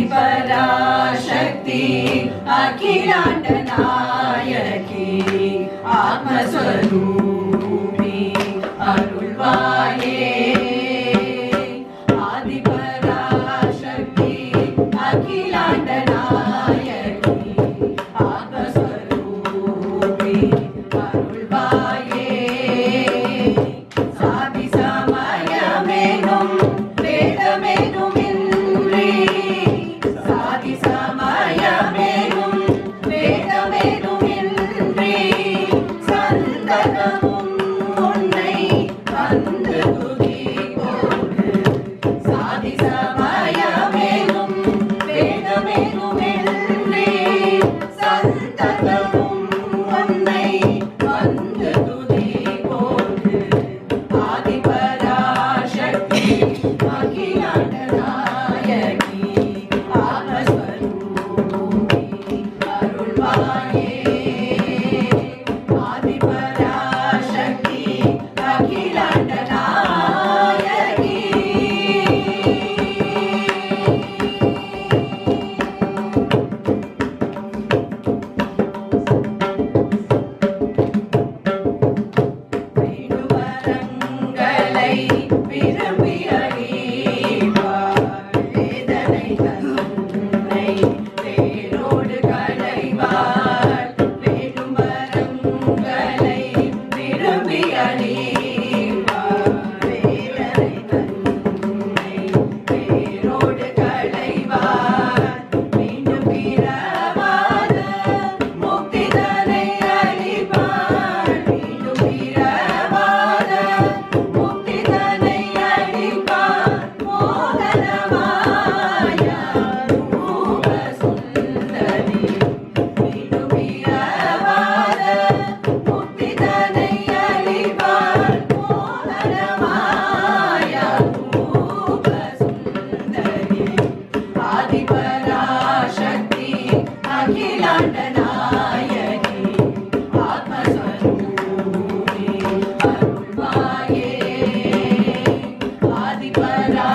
आदिपराशक्ति अखिलाण्डनायकी आत्मस्वरूपी अरुள்வாயே आदिपराशक्ति अखिलाण्डनायकी आत्मस्वरूपी अरुள்வாயே साधि समयमेनुம் வேதமேதுமின்றி சாதி சமயமேதும் வேதமேதுமின்றி சந்ததமும் உன்னை வந்து துதிப்போடு சாதி சமயமேதும் வேதமேதுமின்றி சந்ததமும் உன்னை வந்து துதிப்போடு ஆதிபராசக்தி அகிலாண்டநாயகி ஆத்மஸ்வரூபி அருள்வாயே ஆதிபராசக்தி அகிலாண்டநாயகி வேண்டுவரங்களை விரும்பி அளிப்பார் வேதனை தன்னை வேரோடு களைவார் வேண்டுவரங்களை விரும்பி அளிப்பார் வேதனை தன்னை வேரோடு களைவார் மீண்டும் பிறவாத முக்திதனை அளிப்பார் மீண்டும் பிறவாத முக்திதனை அளிப்பார் மோகனமாயா ரூப சுந்தரி மீண்டும் பிறவாத முக்திதனை அளிப்பார் மோகனமாயா ரூப சுந்தரி ஆதிபராசக்தி அகிலாண்டநாயகி ஆத்மஸ்வரூபி அருள்வாயே ஆதிபரா